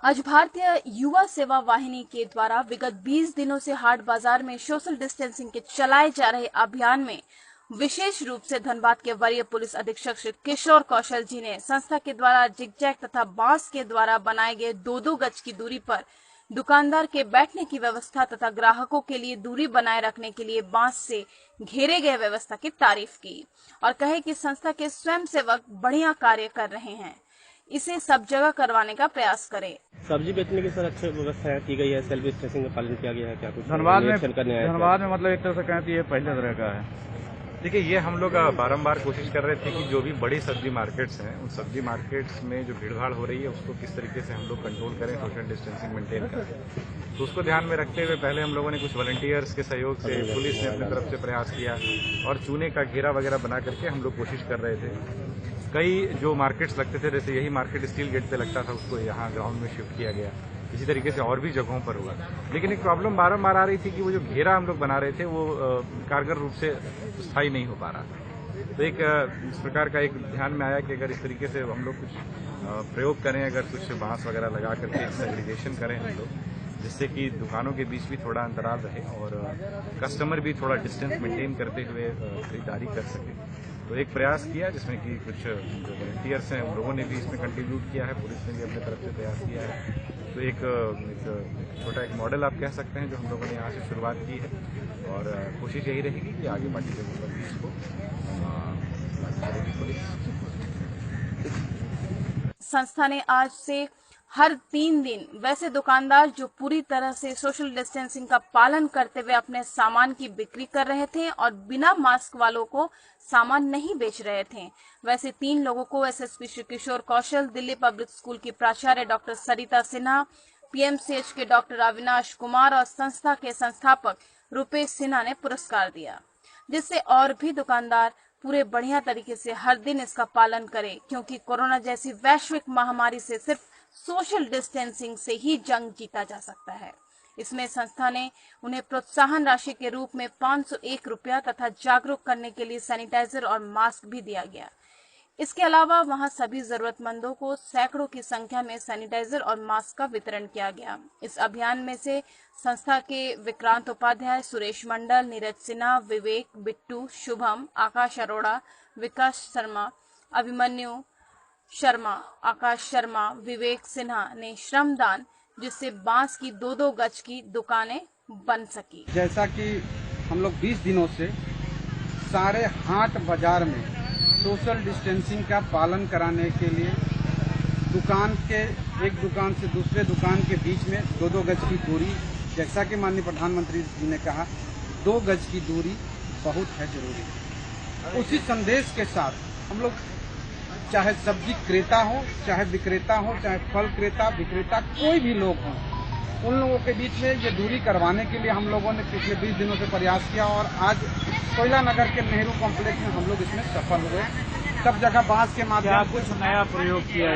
आज भारतीय युवा सेवा वाहिनी के द्वारा विगत 20 दिनों से हाट बाजार में सोशल डिस्टेंसिंग के चलाए जा रहे अभियान में विशेष रूप से धनबाद के वरीय पुलिस अधीक्षक श्री किशोर कौशल जी ने संस्था के द्वारा जिगजैग तथा बांस के द्वारा बनाए गए 2-2 गज की दूरी पर दुकानदार के बैठने की व्यवस्था तथा ग्राहकों के लिए दूरी बनाए रखने के लिए बांस से घेरे गए व्यवस्था की तारीफ की और कहे कि संस्था के स्वयंसेवक बढ़िया कार्य कर रहे हैं, इसे सब जगह करवाने का प्रयास करें। सब्जी बेचने की सर अच्छी व्यवस्था की गई है, सेल्फ डिस्टेंसिंग का पालन किया गया है। क्या कुछ धनबाद में मतलब एक तरह से कहती है पहले तरह का है। देखिए, ये हम लोग बारंबार कोशिश कर रहे थे कि जो भी बड़ी सब्जी मार्केट्स हैं उन सब्जी मार्केट्स में जो भीड़भाड़ हो रही है उसको किस तरीके से हम लोग कंट्रोल करें, सोशल डिस्टेंसिंग मेंटेन करें। तो उसको ध्यान में रखते हुए पहले हम लोगों ने कुछ वॉलंटियर्स के सहयोग से, पुलिस ने अपनी तरफ से प्रयास किया और चूने का घेरा वगैरह बना करके हम लोग कोशिश कर रहे थे। कई जो मार्केट्स लगते थे, जैसे यही मार्केट स्टील गेट पे लगता था, उसको यहाँ ग्राउंड में शिफ्ट किया गया। इसी तरीके से और भी जगहों पर हुआ। लेकिन एक प्रॉब्लम बारंबार आ रही थी कि वो जो घेरा हम लोग बना रहे थे वो कारगर रूप से स्थायी नहीं हो पा रहा था। तो एक इस प्रकार का एक ध्यान में आया कि अगर इस तरीके से हम लोग कुछ प्रयोग करें, अगर कुछ बांस वगैरह लगा करके सेग्रीगेशन करें हम लोग, जिससे कि दुकानों के बीच भी थोड़ा अंतराल रहे और कस्टमर भी थोड़ा डिस्टेंस मेंटेन करते हुए खरीदारी कर सके। तो एक प्रयास किया जिसमें कि कुछ जो वॉलंटियर्स हैं उन लोगों ने भी इसमें कंट्रीब्यूट किया है, पुलिस ने भी अपने तरफ से प्रयास किया है। तो एक छोटा एक मॉडल आप कह सकते हैं जो हम लोगों ने यहाँ से शुरुआत की है और कोशिश यही रहेगी कि आगे बाकी जगहों पर भी इसको संस्था ने आज से हर 3 दिन वैसे दुकानदार जो पूरी तरह से सोशल डिस्टेंसिंग का पालन करते हुए अपने सामान की बिक्री कर रहे थे और बिना मास्क वालों को सामान नहीं बेच रहे थे, वैसे 3 लोगों को एसएसपी श्री किशोर कौशल, दिल्ली पब्लिक स्कूल की प्राचार्य डॉक्टर सरिता सिन्हा, पीएमसीएच के डॉक्टर अविनाश कुमार और संस्था के संस्थापक रुपेश सिन्हा ने पुरस्कार दिया, जिससे और भी दुकानदार पूरे बढ़िया तरीके से हर दिन इसका पालन करें, क्योंकि कोरोना जैसी वैश्विक महामारी से सिर्फ सोशल डिस्टेंसिंग से ही जंग जीता जा सकता है। इसमें संस्था ने उन्हें प्रोत्साहन राशि के रूप में 501 रुपया तथा जागरूक करने के लिए सैनिटाइजर और मास्क भी दिया गया। इसके अलावा वहां सभी जरूरतमंदों को सैकड़ों की संख्या में सैनिटाइजर और मास्क का वितरण किया गया। इस अभियान में से संस्था के विक्रांत उपाध्याय, सुरेश मंडल, नीरज सिन्हा, विवेक, बिट्टू, शुभम, आकाश अरोड़ा, विकास शर्मा, अभिमन्यु शर्मा, आकाश शर्मा, विवेक सिन्हा ने श्रमदान, जिससे बांस की 2-2 गज की दुकानें बन सकी। जैसा कि हम लोग 20 दिनों से सारे हाट बाजार में सोशल डिस्टेंसिंग का पालन कराने के लिए दुकान के एक दुकान से दूसरे दुकान के बीच में 2-2 गज की दूरी, जैसा कि माननीय प्रधानमंत्री जी ने कहा 2 गज की दूरी बहुत है जरूरी। उसी संदेश के साथ हम लोग चाहे सब्जी क्रेता हो, चाहे विक्रेता हो, चाहे फल क्रेता विक्रेता कोई भी लोग हों, उन लोगों के बीच में ये दूरी करवाने के लिए हम लोगों ने पिछले 20 दिनों से प्रयास किया और आज कोयला नगर के नेहरू कॉम्प्लेक्स में हम लोग इसमें सफल हुए। सब जगह बांस के माध्यम से कुछ नया प्रयोग किया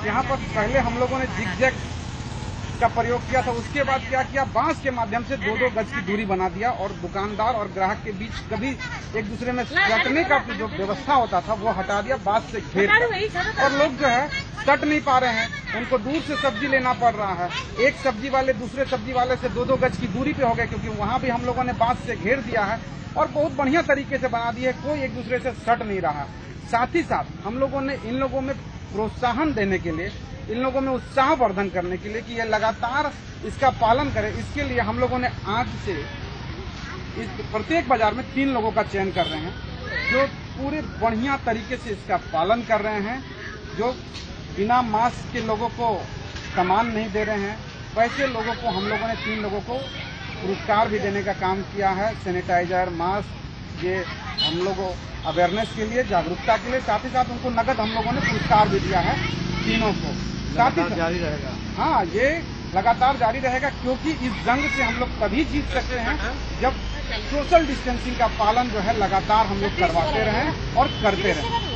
यहाँ पर पहले हम लोगों ने जिगजैग का प्रयोग किया था, उसके बाद क्या किया, बांस के माध्यम से 2-2 गज की दूरी बना दिया और दुकानदार और ग्राहक के बीच कभी एक दूसरे में सटने का जो व्यवस्था होता था वो हटा दिया, बांस से घेर दिया। और लोग जो है सट नहीं पा रहे हैं, उनको दूर से सब्जी लेना पड़ रहा है। एक सब्जी वाले दूसरे सब्जी वाले से 2-2 गज की दूरी पे हो गए, क्योंकि वहाँ भी हम लोगों ने बांस से घेर दिया है और बहुत बढ़िया तरीके से बना दिया है, कोई एक दूसरे से सट नहीं रहा। साथ ही साथ हम लोगों ने इन लोगों में प्रोत्साहन देने के लिए, इन लोगों में उत्साह वर्धन करने के लिए कि ये लगातार इसका पालन करें, इसके लिए हम लोगों ने आज से इस प्रत्येक बाजार में 3 लोगों का चयन कर रहे हैं जो पूरे बढ़िया तरीके से इसका पालन कर रहे हैं, जो बिना मास्क के लोगों को सामान नहीं दे रहे हैं। वैसे लोगों को हम लोगों ने 3 लोगों को पुरस्कार भी देने का काम किया है, सैनिटाइजर, मास्क, ये हम लोगों अवेयरनेस के लिए, जागरूकता के लिए। साथ ही साथ उनको नगद हम लोगों ने पुरस्कार भी दिया है तीनों को। साथ ही जारी रहेगा। हाँ, ये लगातार जारी रहेगा, क्योंकि इस जंग से हम लोग तभी जीत सकते हैं जब सोशल डिस्टेंसिंग का पालन जो है लगातार हम लोग करवाते रहें और करते रहें।